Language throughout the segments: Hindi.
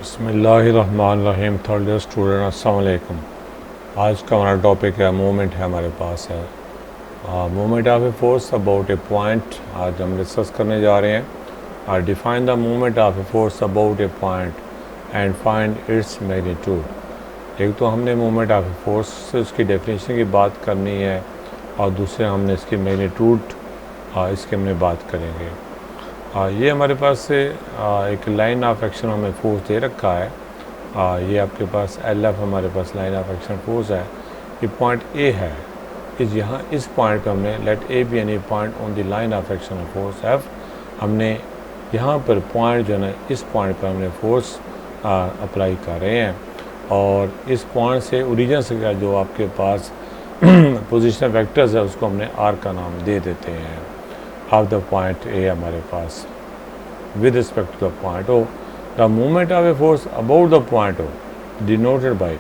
बिस्मिल्लाहिर्रहमानिर्रहीम। थर्ड ईयर स्टूडेंट अस्सलाम वालेकुम। आज का हमारा टॉपिक है मूवमेंट है हमारे पास है movement of a force about A point. आज हम डिस्कस करने जा रहे हैं define the movement of a force about A point and find its magnitude. एक तो हमने मूवमेंट ऑफ ए फोर्स से उसकी डेफिनेशन की बात करनी है और दूसरे हमने इसकी मैग्नीट्यूड इसकी हमने बात करेंगे। ये हमारे पास से एक लाइन ऑफ एक्शन हमें फोर्स दे रखा है। ये आपके पास LF हमारे पास लाइन ऑफ एक्शन फोर्स है। ये पॉइंट A है। इस पॉइंट पे हमने let A B any point on the line of action of force F। हमने यहाँ पर पॉइंट जो है ना, इस पॉइंट पर हमने फोर्स अप्लाई कर रहे हैं और इस पॉइंट से ओरिजिन से जो आपके पास पोजीशन वेक्टर्स है उसको हमने R का नाम दे देते हैं ऑफ द पॉइंट A हमारे पास with respect to the point O। the movement of a force about the point O denoted by,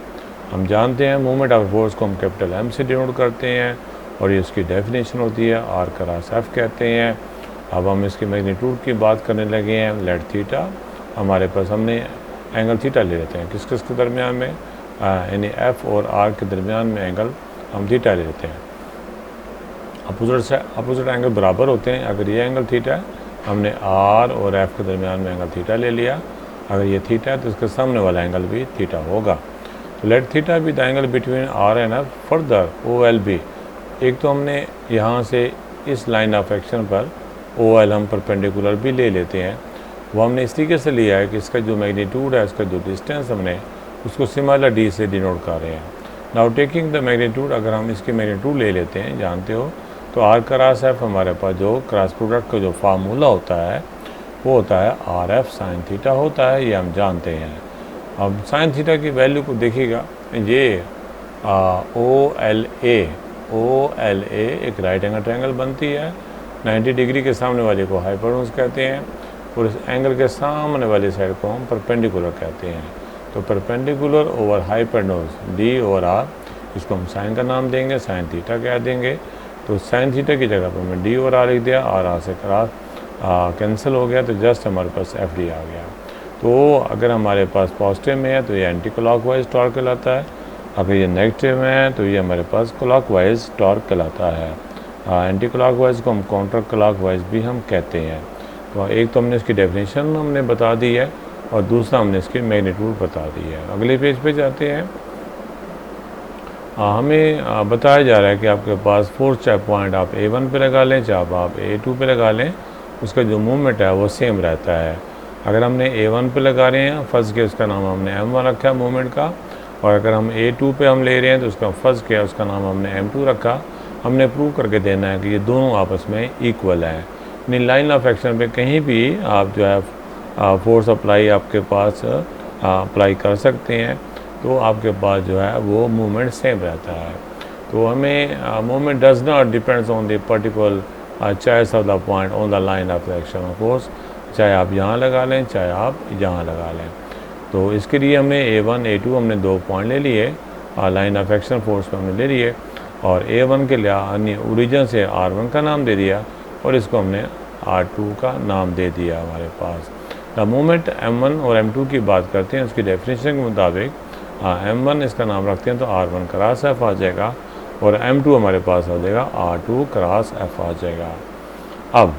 हम जानते हैं मूवमेंट ऑफ फोर्स को हम कैपिटल M से डिनोट करते हैं और ये उसकी डेफिनेशन होती है R क्रॉस F कहते हैं। अब हम इसकी मैग्नीट्यूड की बात करने लगे हैं। लेट थीटा हमारे पास हमने एंगल थीटा ले लेते हैं किस किस के दरमियान में, यानी F और R के दरमियान में एंगल हम थीटा ले लेते हैं। अपोजिट एंगल बराबर होते हैं। अगर ये एंगल थीटा है हमने R और F के दरमियान में एंगल थीटा ले लिया। अगर ये थीटा है तो इसके सामने वाला एंगल भी थीटा होगा। तो लेट थीटा भी the angle between R and F further OLB। एक तो हमने यहाँ से इस लाइन ऑफ एक्शन पर OL हम परपेंडिकुलर भी ले लेते हैं। वो हमने इस तरीके से लिया है कि इसका जो मैग्नीट्यूड है, इसका जो डिस्टेंस हमने उसको सिमिलर D से डिनोट कर रहे हैं। नाउ टेकिंग द मैग्नीट्यूड, अगर हम इसकी मैग्नीट्यूड ले लेते हैं, जानते हो तो R क्रॉस F हमारे पास जो क्रॉस प्रोडक्ट का जो फार्मूला होता है वो होता है RF साइन थीटा होता है, ये हम जानते हैं। अब साइन थीटा की वैल्यू को देखिएगा, ये OLA एक राइट एंगल ट्रायंगल बनती है। 90 डिग्री के सामने वाले को हाइपोटेन्यूज कहते हैं और इस एंगल के सामने वाली साइड को हम परपेंडिकुलर कहते हैं। तो perpendicular over hypotenuse D over R, इसको हम साइन का नाम देंगे, साइन थीटा कह देंगे। तो साइन थीटा की जगह पर मैं D और R लिख दिया, R से क्रॉस कैंसिल हो गया तो जस्ट हमारे पास FD आ गया। तो अगर हमारे पास पॉजिटिव में है तो ये एंटी क्लॉकवाइज टॉर्क कहलाता है, अगर ये नेगेटिव में है तो ये हमारे पास क्लॉकवाइज टॉर्क कहलाता है। एंटी क्लॉकवाइज को हम काउंटर क्लॉकवाइज भी हम कहते हैं। तो एक तो हमने इसकी डेफिनेशन हमने बता दी है और दूसरा हमने इसकी मैग्नीट्यूड बता दी है। अगले पेज पे जाते हैं। हमें बताया जा रहा है कि आपके पास फोर्स चाहे पॉइंट आप A1 पे लगा लें चाहे आप A2 पे लगा लें, उसका जो मूवमेंट है वो सेम रहता है। अगर हमने A1 पे लगा रहे हैं फर्स्ट के उसका नाम हमने M1 रखा है मूवमेंट का, और अगर हम A2 पे हम ले रहे हैं तो उसका फर्स्ट के उसका नाम हमने M2 रखा। हमने प्रूव करके देना है कि ये दोनों आपस में इक्वल है। यानी लाइन ऑफ एक्शन पे कहीं भी आप जो है फोर्स अप्लाई आपके पास अप्लाई कर सकते हैं तो आपके पास जो है वो मूवमेंट सेम रहता है। तो हमें movement does not depends on the particular choice of the point on the line of action of force, चाहे आप यहाँ लगा लें चाहे आप यहाँ लगा लें। तो इसके लिए हमने A1 A2 हमने दो पॉइंट ले लिए, लाइन ऑफ एक्शन फोर्स पे हमने ले लिए और A1 के लिए अन्य ओरिजिन से R1 का नाम दे दिया और इसको हमने R2 का नाम दे दिया हमारे पास। द मूवमेंट M1 और M2 की बात करते हैं, उसकी डेफिनेशन के मुताबिक M1 इसका नाम रखते हैं तो R1 क्रॉस F आ जाएगा और M2 हमारे पास आ जाएगा R2 क्रॉस F आ जाएगा। अब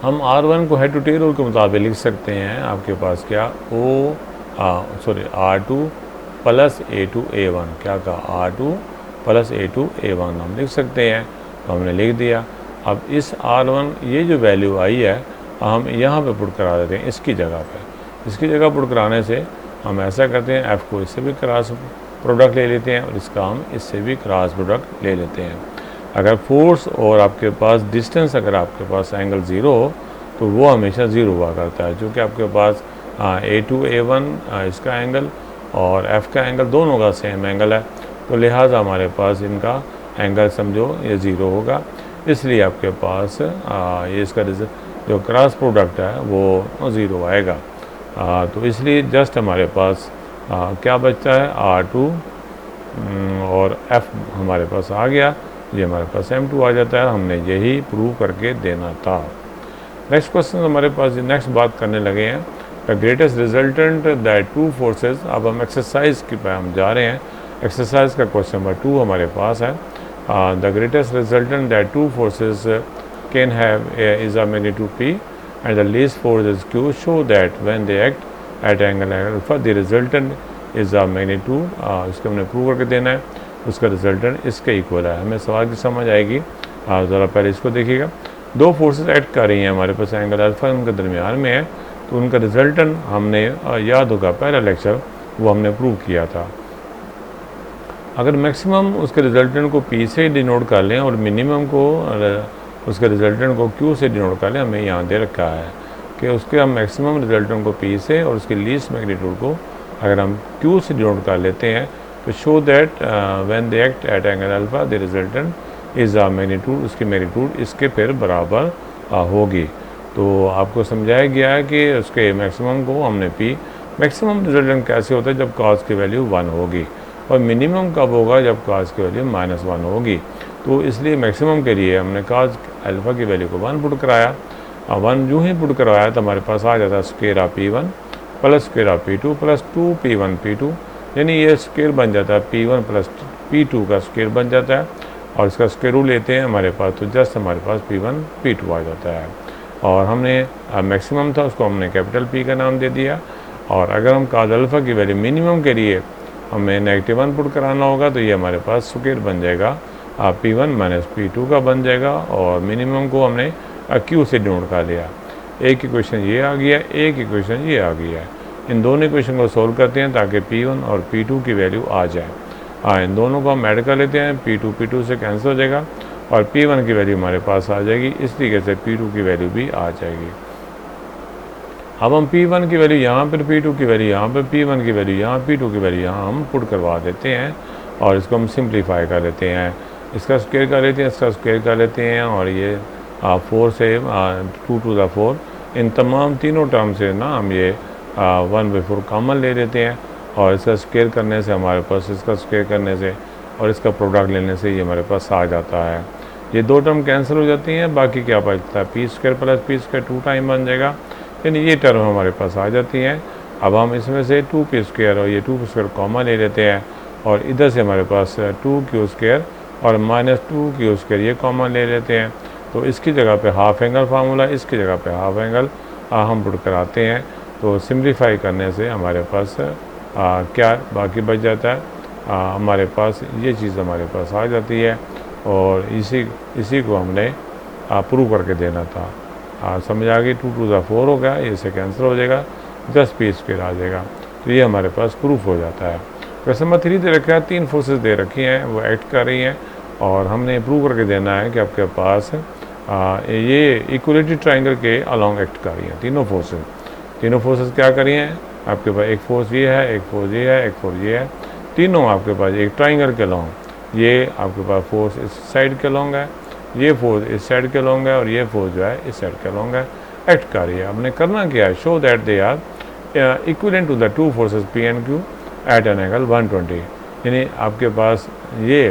हम R1 को हेड टू टेल रूल के मुताबिक लिख सकते हैं, आपके पास क्या R2 प्लस A2 A1, क्या कहा R2 प्लस A2 A1 हम लिख सकते हैं। तो हमने लिख दिया। अब इस R1 ये जो वैल्यू आई है हम यहाँ पे पुट करा देते हैं इसकी जगह पे। इसकी जगह पुट कराने से हम ऐसा करते हैं, F को इससे भी क्रॉस प्रोडक्ट ले लेते हैं और इसका हम इससे भी क्रॉस प्रोडक्ट ले लेते हैं। अगर फोर्स और आपके पास डिस्टेंस अगर आपके पास एंगल ज़ीरो हो तो वो हमेशा ज़ीरो हुआ करता है, क्योंकि आपके पास A2 A1 इसका एंगल और F का एंगल दोनों का सेम एंगल है, तो लिहाजा हमारे पास इनका एंगल समझो ये ज़ीरो होगा। इसलिए आपके पास ये इसका जो क्रॉस प्रोडक्ट है वो ज़ीरो आएगा। तो इसलिए जस्ट हमारे पास क्या बचता है R2 और F हमारे पास आ गया, ये हमारे पास M2 आ जाता है। हमने यही प्रूव करके देना था। नेक्स्ट क्वेश्चन हमारे पास नेक्स्ट बात करने लगे हैं the greatest resultant that two forces. अब हम एक्सरसाइज की पे हम जा रहे हैं। एक्सरसाइज का क्वेश्चन नंबर 2 हमारे पास है। The greatest resultant that two forces can have is a magnitude p and the least force is q. Show that when they act at angle alpha the resultant is a magnitude। इसको हमने प्रूव करके देना है, उसका रिजल्टेंट इसके इक्वल है। हमें सवाल की समझ आएगी। ज़रा पहले इसको देखिएगा। दो फोर्सेस एक्ट कर रही हैं हमारे पास, एंगल अल्फा उनके दरमियान में है, तो उनका रिजल्टेंट हमने याद होगा पहला लेक्चर वो हमने प्रूव किया था। अगर मैक्सिमम उसके रिजल्टेंट को p से डिनोट कर लें और मिनिमम को उसके रिजल्टेंट को q से डिनोट कर लें, हमें यहाँ दे रखा है कि उसके हम मैक्सिमम रिजल्टेंट को p से और उसके लीस्ट मैग्नीट्यूड को अगर हम q से डिनोट कर लेते हैं तो show that when they act at angle alpha the resultant is a magnitude, उसकी मैग्नीट्यूड इसके फिर बराबर होगी। तो आपको समझाया गया है कि उसके मैक्सिमम को हमने p, मैक्सिमम रिजल्टेंट कैसे होता है जब cos की वैल्यू 1 होगी और मिनिमम कब होगा जब cos की वैल्यू -1 होगी। तो इसलिए मैक्सिमम के लिए हमने cos अल्फ़ा की वैल्यू को 1 पुट कराया। 1 यूँ ही पुट करवाया तो हमारे पास आ जाता है square of p1 plus square of p2 plus 2p1 p2, यानी ये स्क्वायर बन जाता है p1 प्लस p2 का स्क्वायर बन जाता है और इसका स्क्वायर रूट लेते हैं हमारे पास तो जस्ट हमारे पास p1 p2 आ जाता है। और हमने मैक्सिमम था उसको हमने कैपिटल P का नाम दे दिया। और अगर हम cos अल्फ़ा की वैल्यू मिनिमम के लिए हमें -1 पुट कराना होगा तो ये हमारे पास स्क्वायर बन जाएगा p1 माइनस p2 का बन जाएगा और मिनिमम को हमने q से डिनोट कर लिया। एक इक्वेशन ये आ गया, एक इक्वेशन ये आ गया। इन दोनों इक्वेशन को सोल्व करते हैं ताकि p1 और p2 की वैल्यू आ जाए। इन दोनों को हम ऐड कर लेते हैं, p2 से कैंसिल हो जाएगा और p1 की वैल्यू हमारे पास आ जाएगी। इस तरीके से p2 की वैल्यू भी आ जाएगी। अब हम p1 की वैल्यू यहाँ पर, p2 की वैल्यू यहाँ पर, p1 की वैल्यू यहाँ, p2 की वैल्यू यहाँ हम पुट करवा देते हैं और इसको हम सिंप्लीफाई कर लेते हैं। इसका स्क्वायर कर लेते हैं, इसका स्क्वायर कर लेते हैं और ये 4 से 2 to the 4 इन तमाम तीनों टर्म से ना हम ये 1/4 कॉमन ले लेते हैं और इसका स्क्वायर करने से हमारे पास, इसका स्क्वायर करने से और इसका प्रोडक्ट लेने से ये हमारे पास आ जाता है। ये दो टर्म कैंसिल हो जाती हैं, बाकी क्या बचता है p² प्लस p² 2 टाइम बन जाएगा, यानी ये टर्म हमारे पास आ जाती हैं। अब हम इसमें से 2p² और ये 2p² कॉमन ले लेते हैं और इधर से हमारे पास 2q² और -2q² ये कॉमन ले लेते हैं। तो इसकी जगह पे हाफ एंगल फार्मूला, इसकी जगह पे हाफ एंगल हम पुट कराते हैं। तो सिंप्लीफाई करने से हमारे पास क्या बाकी बच जाता है, हमारे पास ये चीज़ हमारे पास आ जाती है और इसी को हमने प्रूव करके देना था। समझ आ गई। 2 to the 4 हो गया, इससे कैंसिल हो जाएगा, जस्ट p² आ जाएगा। तो ये हमारे पास प्रूफ हो जाता है। क्वेश्चन नंबर 3 दे रखा है, 3 फोर्सेस दे रखी हैं, वो एक्ट कर रही हैं और हमने प्रूव करके देना है कि आपके पास ये इक्वलिटी ट्रायंगल के अलॉन्ग एक्ट कर रही हैं तीनों फोर्सेस क्या कर रही हैं आपके पास, एक फोर्स ये है, एक फोर्स ये है, एक फोर्स ये है, तीनों आपके पास एक ट्रायंगल के अलॉन्ग, ये आपके पास फोर्स इस साइड के अलॉन्ग है, ये फोर्स इस साइड के अलॉन्ग है और ये फोर्स जो है इस साइड के अलॉन्ग है, एक्ट कर रही है। हमने करना क्या है, show that they are equivalent to the two forces P and Q at an angle 120, यानी आपके पास ये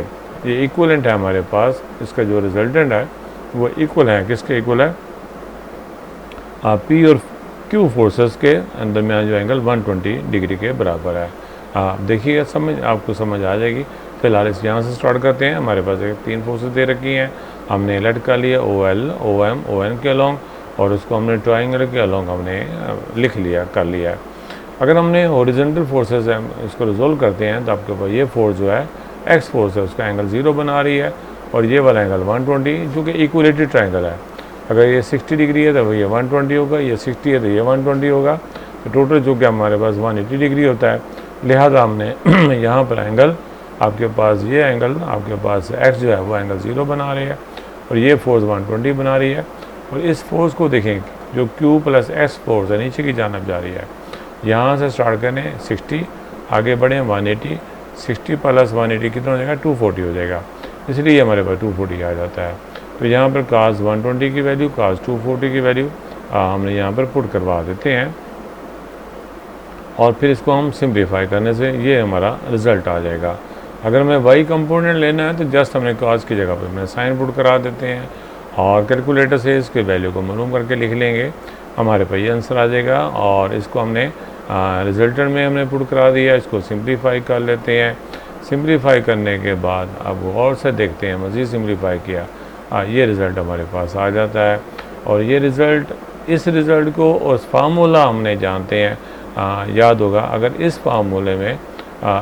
इक्विवेलेंट है हमारे पास, इसका जो रिजल्टेंट है वो इक्वल है, किसके इक्वल है, P और Q फोर्सेस के दरमियान जो एंगल 120 डिग्री के बराबर है। देखिएगा, आपको समझ आ जाएगी। फिलहाल इस यहाँ से स्टार्ट करते हैं। हमारे पास एक 3 फोर्सेस दे रखी हैं, हमने लेट कर लिया OL, OM, ON के अलॉन्ग और उसको हमने ट्रायंगल के अलॉन्ग हमने लिख लिया, कर लिया है। अगर हमने हॉरिजॉन्टल फोर्सेस है इसको रिजोल्व करते हैं तो आपके पास ये फोर्स जो है X फोर्स है, उसका एंगल 0 बना रही है और ये वाला एंगल 120, जो कि इक्वलिटी ट्रायंगल है। अगर ये 60 डिग्री है तो ये 120 होगा, ये 60 है तो ये 120 होगा, तो टोटल जो कि हमारे पास 180 डिग्री होता है। लिहाजा हमने यहाँ पर एंगल आपके पास, ये एंगल आपके पास X जो है वो एंगल 0 बना रही है और ये फोर्स 120 बना रही है। और इस फोर्स को देखें जो Q प्लस S फोर्स है, नीचे की जानब जा रही है। यहाँ से स्टार्ट करें 60, आगे बढ़ें 180, 60 प्लस 180 कितना हो जाएगा, 240 हो जाएगा, इसलिए हमारे पास 240 आ जाता है। तो यहाँ पर cos 120 की वैल्यू, cos 240 की वैल्यू हमने यहाँ पर पुट करवा देते हैं और फिर इसको हम सिंप्लीफाई करने से ये हमारा रिज़ल्ट आ जाएगा। अगर हमें y कंपोनेंट लेना है तो जस्ट हमने cos की जगह पर मैं साइन पुट करा देते हैं और कैलकुलेटर से इसके वैल्यू को मालूम करके लिख लेंगे। हमारे पास ये आंसर आ जाएगा। और इसको हमने रिजल्टेंट में हमने पुट करा दिया। इसको सिंप्लीफाई कर लेते हैं। सिंप्लीफाई करने के बाद अब गौर से देखते हैं, मज़ीद सिंप्लीफाई किया, ये रिज़ल्ट हमारे पास आ जाता है। और ये रिज़ल्ट, इस रिज़ल्ट को उस फार्मूला हमने जानते हैं, याद होगा, अगर इस फार्मूले में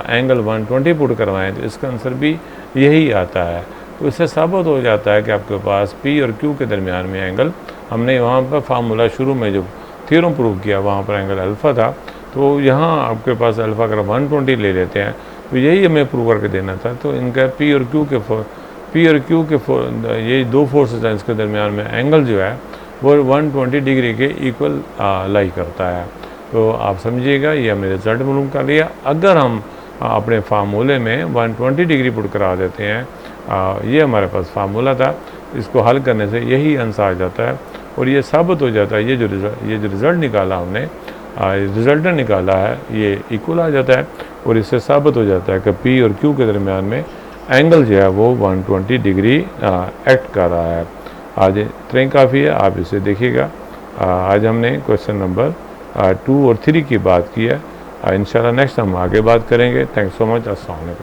एंगल 120 पुट करवाएं तो इसका आंसर भी यही आता है। तो इससे साबित हो जाता है कि आपके पास P और Q के दरमियान में एंगल, हमने वहाँ पर फार्मूला शुरू में जो थ्योरम प्रूव किया वहाँ पर एंगल अल्फ़ा था, तो यहाँ आपके पास अल्फ़ा अगर 120 ले लेते हैं तो यही हमें प्रूव करके देना था। तो इनका P और Q के ये दो फोर्सेस हैं, इसके दरमियान में एंगल जो है वो 120 डिग्री के इक्वल लाई करता है। तो आप समझिएगा, ये हमने रिजल्ट मालूम कर लिया। अगर हम अपने फार्मूले में 120 डिग्री पुट करा देते हैं, ये हमारे पास फार्मूला था, इसको हल करने से यही आंसर आ जाता है और ये साबित हो जाता है, ये जो रिज़ल्ट निकाला हमने, रिजल्टेंट निकाला है, ये इक्वल आ जाता है और इससे साबित हो जाता है कि P और Q के दरमियान में एंगल जो है वो 120 डिग्री एक्ट कर रहा है। आज इतना ही काफ़ी है, आप इसे देखिएगा। आज हमने क्वेश्चन नंबर 2 और 3 की बात की है। इंशाल्लाह नेक्स्ट हम आगे बात करेंगे। Thanks so much. अस्सलाम वालेकुम।